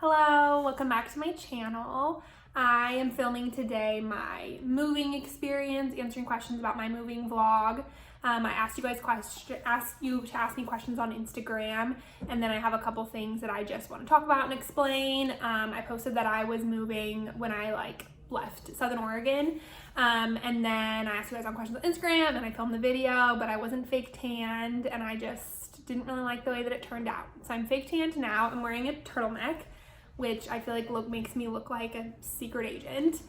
Hello, welcome back to my channel. I am filming today my moving experience, answering questions about my moving vlog. I asked you to ask me questions on Instagram, and then I have a couple things that I just want to talk about and explain. I posted that I was moving when I left Southern Oregon, and then I asked you guys on questions on Instagram, and I filmed the video, but I wasn't fake tanned, and I just didn't really like the way that it turned out. So I'm fake tanned now. I'm wearing a turtleneck, which I feel like makes me look like a secret agent,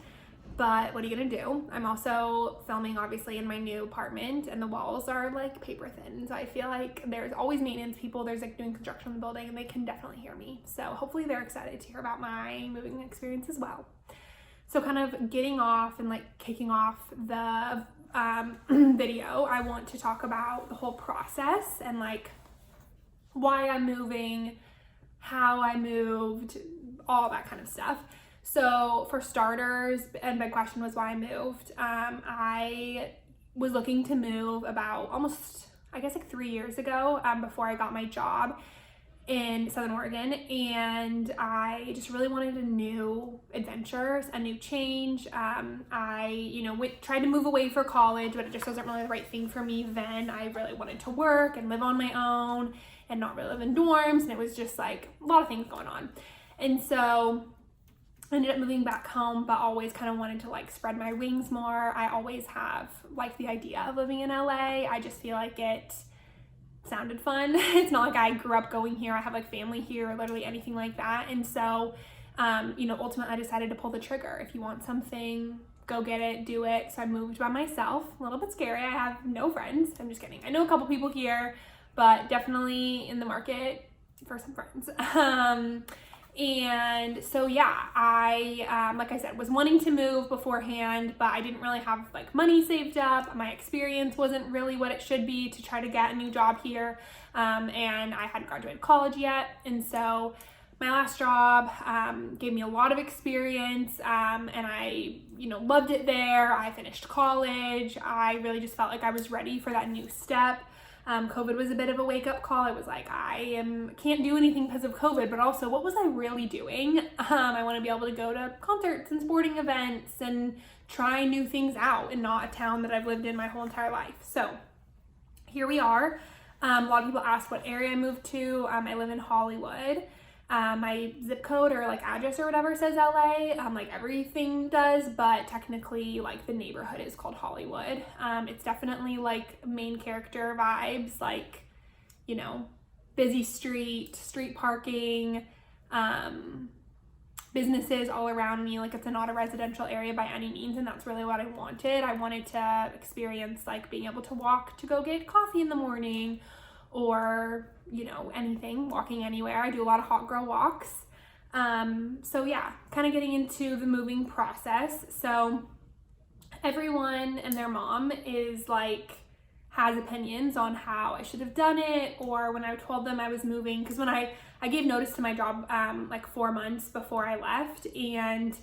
but what are you gonna do? I'm also filming obviously in my new apartment, and the walls are like paper thin, so I feel like there's always maintenance people, there's like doing construction on the building, and they can definitely hear me. So hopefully they're excited to hear about my moving experience as well. So kind of getting off and kicking off the video, I want to talk about the whole process and why I'm moving, how I moved, all that kind of stuff. So for starters, and my question was why I moved. I was looking to move about almost, I guess 3 years ago, before I got my job in Southern Oregon, and I just really wanted a new adventure, a new change. I tried to move away for college, but it just wasn't really the right thing for me then. I really wanted to work and live on my own and not really live in dorms, and it was just like a lot of things going on. And so I ended up moving back home, but always kind of wanted to spread my wings more. I always have liked the idea of living in LA. I just feel like it sounded fun. It's not like I grew up going here. I have family here or literally anything like that. And so, ultimately I decided to pull the trigger. If you want something, go get it, do it. So I moved by myself. A little bit scary. I have no friends. I'm just kidding. I know a couple people here, but definitely in the market for some friends. And so yeah, I like I said, was wanting to move beforehand, but I didn't really have money saved up. My experience wasn't really what it should be to try to get a new job here, and I hadn't graduated college yet. And so my last job gave me a lot of experience, and I loved it there. I finished college. I really just felt like I was ready for that new step. COVID was a bit of a wake-up call. It was can't do anything because of COVID, but also what was I really doing? I want to be able to go to concerts and sporting events and try new things out in not a town that I've lived in my whole entire life. So here we are. A lot of people ask what area I moved to. I live in Hollywood. My zip code or address or whatever says LA, everything does, but technically the neighborhood is called Hollywood. It's definitely main character vibes, busy street parking, businesses all around me. It's not a residential area by any means, and that's really what I wanted. I wanted to experience being able to walk to go get coffee in the morning, or anything, walking anywhere. I do a lot of hot girl walks. So yeah, kind of getting into the moving process. So everyone and their mom is has opinions on how I should have done it, or when I told them I was moving, because when I gave notice to my job 4 months before I left, and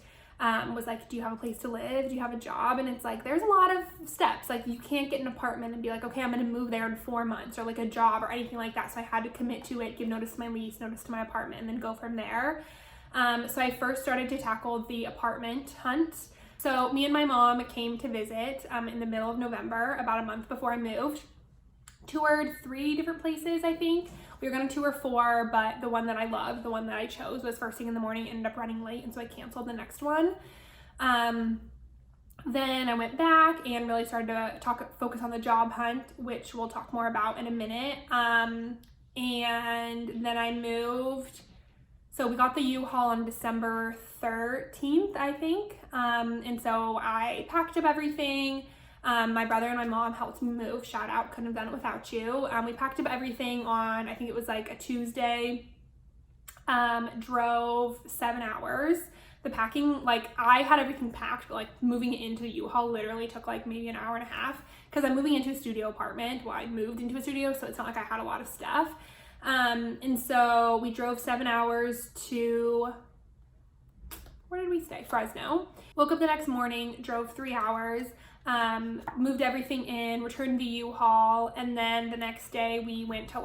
was do you have a place to live? Do you have a job? And it's there's a lot of steps. You can't get an apartment and be okay, I'm gonna move there in 4 months, or a job or anything like that. So I had to commit to it, give notice to my lease, notice to my apartment, and then go from there. So I first started to tackle the apartment hunt. So me and my mom came to visit in the middle of November, about a month before I moved. Toured 3 different places, I think. We were gonna tour 4, but the one that I loved, the one that I chose, was first thing in the morning, ended up running late, and so I canceled the next one. Then I went back and really started to focus on the job hunt, which we'll talk more about in a minute. And then I moved. So we got the U-Haul on December 13th, I think. And so I packed up everything. My brother and my mom helped me move. Shout out, couldn't have done it without you. We packed up everything on, I think it was a Tuesday. Drove 7 hours. The packing, I had everything packed, but moving it into the U-Haul literally took maybe an hour and a half, because I'm moving into a studio apartment. Well, I moved into a studio, so it's not I had a lot of stuff. And so we drove 7 hours to, where did we stay? Fresno. Woke up the next morning, drove 3 hours, moved everything in, returned the U-Haul, and then the next day we went to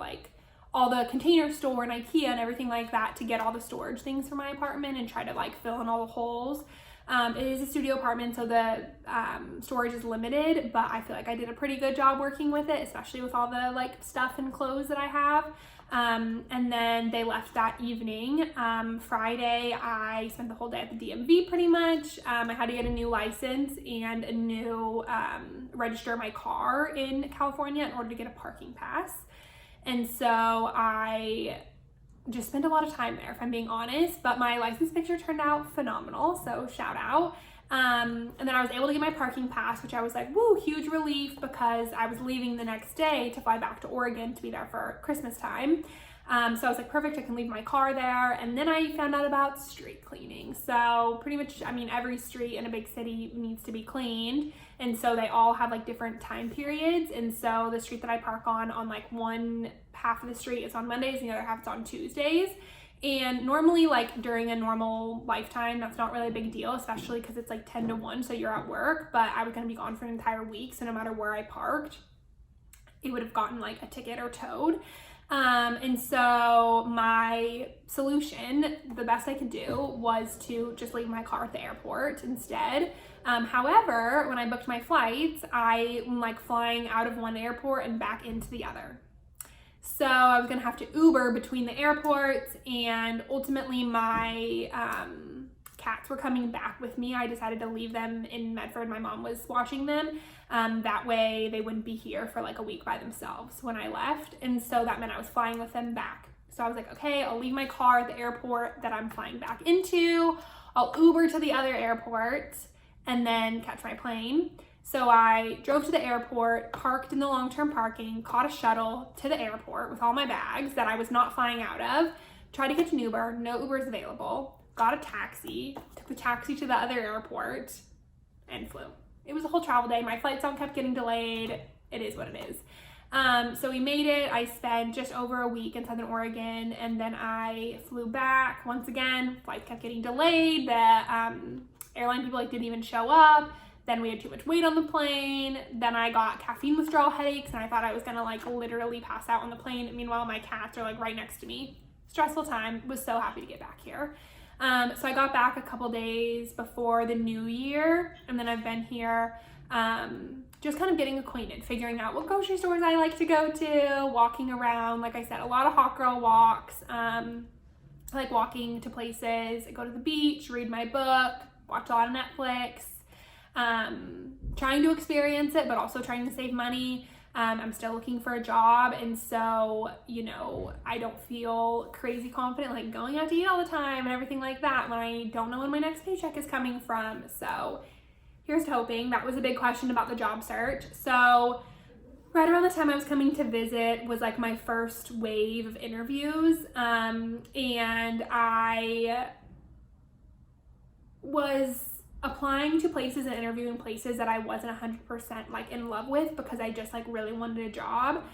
all the Container Store and IKEA and everything like that to get all the storage things for my apartment and try to like fill in all the holes. It is a studio apartment, so the storage is limited, but I feel like I did a pretty good job working with it, especially with all the like stuff and clothes that I have. And then they left that evening. Friday, I spent the whole day at the DMV pretty much. I had to get a new license and a new register my car in California in order to get a parking pass. And so I just spent a lot of time there, if I'm being honest, but my license picture turned out phenomenal, so shout out. And then I was able to get my parking pass, which I was like, woo, huge relief, because I was leaving the next day to fly back to Oregon to be there for Christmas time. So I was like, perfect, I can leave my car there. And then I found out about street cleaning. So pretty much, I mean, every street in a big city needs to be cleaned. And so they all have like different time periods. And so the street that I park on like one half of the street is on Mondays and the other half is on Tuesdays. And normally, like during a normal lifetime, that's not really a big deal, especially because it's like 10 to 1, so you're at work. But I was going to be gone for an entire week, so no matter where I parked, it would have gotten like a ticket or towed. And so my solution, the best I could do, was to just leave my car at the airport instead. However, when I booked my flights, I'm like flying out of one airport and back into the other. So I was gonna have to Uber between the airports, and ultimately my cats were coming back with me. I decided to leave them in Medford. My mom was watching them. That way they wouldn't be here for like a week by themselves when I left. And so that meant I was flying with them back. So I was like, okay, I'll leave my car at the airport that I'm flying back into. I'll Uber to the other airport and then catch my plane. So I drove to the airport, parked in the long-term parking, caught a shuttle to the airport with all my bags that I was not flying out of, tried to catch an Uber, no Ubers available, got a taxi, took the taxi to the other airport, and flew. It was a whole travel day. My flights kept getting delayed. It is what it is. So we made it. I spent just over a week in Southern Oregon, and then I flew back. Once again, flights kept getting delayed. The airline people didn't even show up. Then we had too much weight on the plane. Then I got caffeine withdrawal headaches, and I thought I was gonna like literally pass out on the plane. Meanwhile, my cats are like right next to me. Stressful time. Was so happy to get back here. So I got back a couple days before the new year, and then I've been here just kind of getting acquainted, figuring out what grocery stores I like to go to, walking around. Like I said, a lot of hot girl walks. I like walking to places. I go to the beach, read my book, watch a lot of Netflix. Trying to experience it, but also trying to save money. I'm still looking for a job, and so, you know, I don't feel crazy confident like going out to eat all the time and everything like that when I don't know when my next paycheck is coming from. So here's to hoping. That was a big question about the job search. So right around the time I was coming to visit was like my first wave of interviews, and I was applying to places and interviewing places that I wasn't 100% like in love with, because I just like really wanted a job.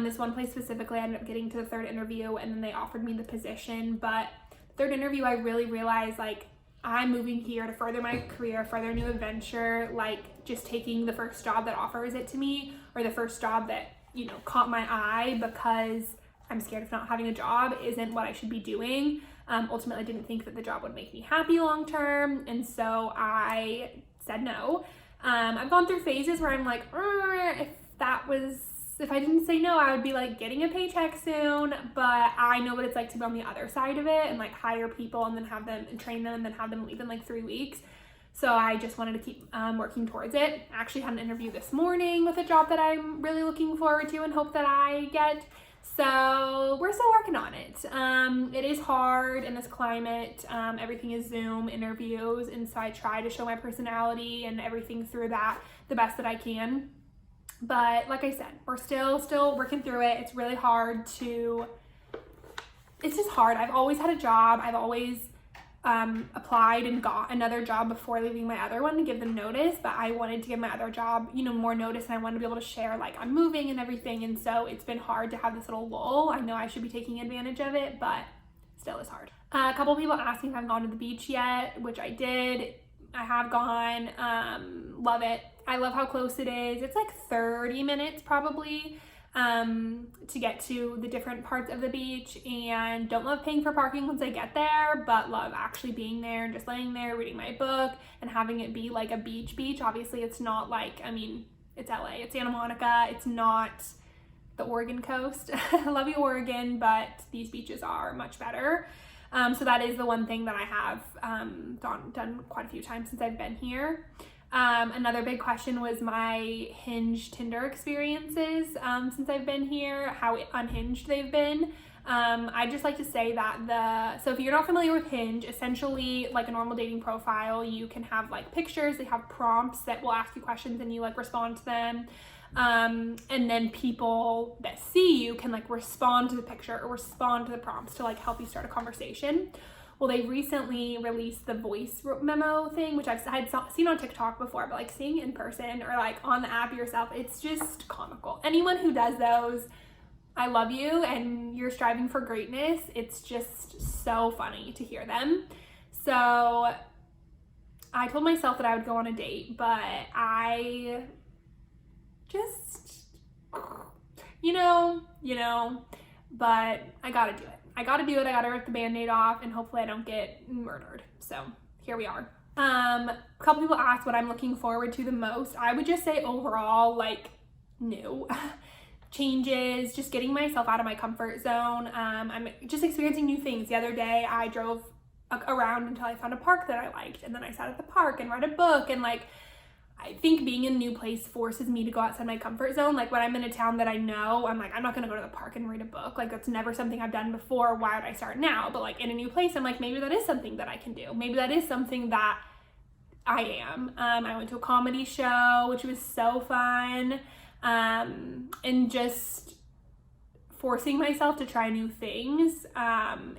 This one place specifically, I ended up getting to the third interview, and then they offered me the position. But the third interview, I really realized like I'm moving here to further my career, further a new adventure. Like just taking the first job that offers it to me, or the first job that, you know, caught my eye because I'm scared of not having a job, isn't what I should be doing. Ultimately, I didn't think that the job would make me happy long term, and so I said no. I've gone through phases where I'm like, if I didn't say no, I would be like getting a paycheck soon, but I know what it's like to be on the other side of it and like hire people and then have them and train them and then have them leave in like 3 weeks. So I just wanted to keep working towards it. I actually had an interview this morning with a job that I'm really looking forward to and hope that I get. So we're still working on it. It is hard in this climate. Everything is Zoom interviews, and so I try to show my personality and everything through that the best that I can. But like I said, we're still working through it. It's really hard it's just hard. I've always had a job. I've always applied and got another job before leaving my other one to give them notice, but I wanted to give my other job, you know, more notice, and I wanted to be able to share like I'm moving and everything, and so it's been hard to have this little lull. I know I should be taking advantage of it, but still is hard. A couple people asked me if I've gone to the beach yet, which I did. I have gone. Love it. I love how close it is. It's like 30 minutes probably to get to the different parts of the beach, and don't love paying for parking once I get there, but love actually being there and just laying there, reading my book, and having it be like a beach. Obviously, it's not like, I mean, it's LA, it's Santa Monica, it's not the Oregon coast. I love you, Oregon, but these beaches are much better. So that is the one thing that I have done quite a few times since I've been here. Another big question was my Hinge Tinder experiences since I've been here, how unhinged they've been. I'd just like to say that so if you're not familiar with Hinge, essentially like a normal dating profile, you can have like pictures, they have prompts that will ask you questions and you like respond to them. And then people that see you can like respond to the picture or respond to the prompts to like help you start a conversation. Well, they recently released the voice memo thing, which I've seen on TikTok before, but like seeing in person or like on the app yourself, it's just comical. Anyone who does those, I love you and you're striving for greatness. It's just so funny to hear them. So I told myself that I would go on a date, but I just, but I gotta do it. I gotta rip the Band-Aid off, and hopefully I don't get murdered. So here we are. A couple people asked what I'm looking forward to the most. I would just say overall, like, new changes, just getting myself out of my comfort zone. I'm just experiencing new things. The other day I drove around until I found a park that I liked, and then I sat at the park and read a book, and like, I think being in a new place forces me to go outside my comfort zone. Like when I'm in a town that I know, I'm like, I'm not gonna go to the park and read a book. Like that's never something I've done before. Why would I start now? But like in a new place, I'm like, maybe that is something that I can do. Maybe that is something that I am. I went to a comedy show, which was so fun. And just forcing myself to try new things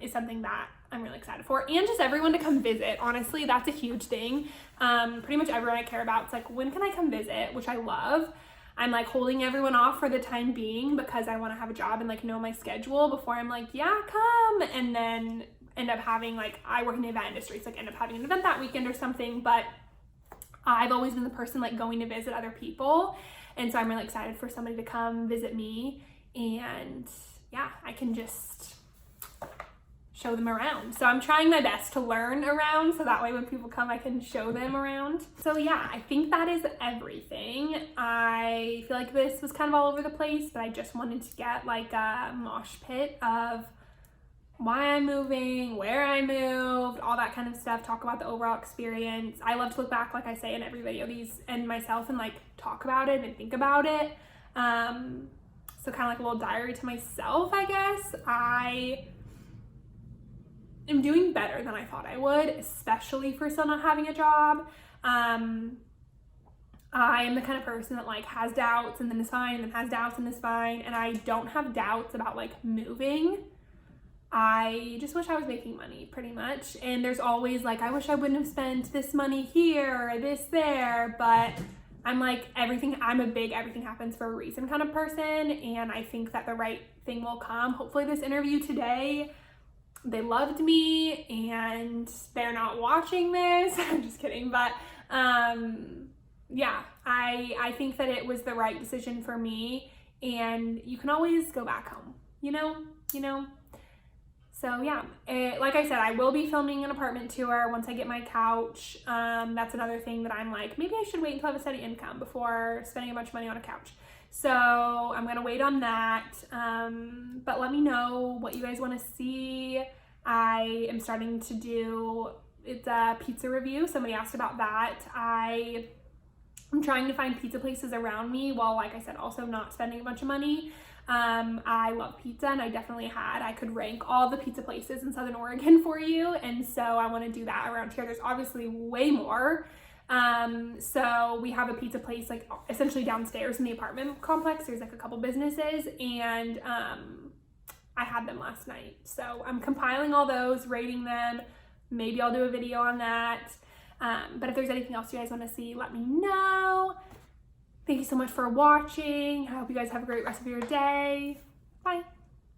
is something that I'm really excited for, and just everyone to come visit. Honestly, that's a huge thing. Pretty much everyone I care about, it's like, when can I come visit, which I love. I'm like holding everyone off for the time being because I want to have a job and like know my schedule before I'm like, yeah, come, and then end up having like, I work in the event industry, so like end up having an event that weekend or something. But I've always been the person like going to visit other people, and so I'm really excited for somebody to come visit me, and yeah, I can just show them around. So I'm trying my best to learn around, so that way when people come I can show them around. So yeah, I think that is everything. I feel like this was kind of all over the place, but I just wanted to get like a mosh pit of why I'm moving, where I moved, all that kind of stuff, talk about the overall experience. I love to look back, like I say in every video, and myself, and like talk about it and think about it. So kind of like a little diary to myself, I guess. I am doing better than I thought I would, especially for still not having a job. I am the kind of person that like has doubts and then is fine, and then has doubts and is fine, and I don't have doubts about like moving. I just wish I was making money, pretty much. And there's always like, I wish I wouldn't have spent this money here or this there, but I'm like, I'm a big everything happens for a reason kind of person, and I think that the right thing will come. Hopefully this interview today, they loved me and they're not watching this. I'm just kidding. But yeah, I think that it was the right decision for me, and you can always go back home, you know? So yeah, like I said, I will be filming an apartment tour once I get my couch. That's another thing that I'm like, maybe I should wait until I have a steady income before spending a bunch of money on a couch. So I'm gonna wait on that. But let me know what you guys want to see. I am starting to do, it's a pizza review. Somebody asked about that. I'm trying to find pizza places around me while, like I said, also not spending a bunch of money. I love pizza, and I could rank all the pizza places in Southern Oregon for you, and so I want to do that around here. There's obviously way more. So we have a pizza place like essentially downstairs in the apartment complex. There's like a couple businesses, and I had them last night. So I'm compiling all those, rating them. Maybe I'll do a video on that. But if there's anything else you guys want to see, let me know. Thank you so much for watching. I hope you guys have a great rest of your day. Bye.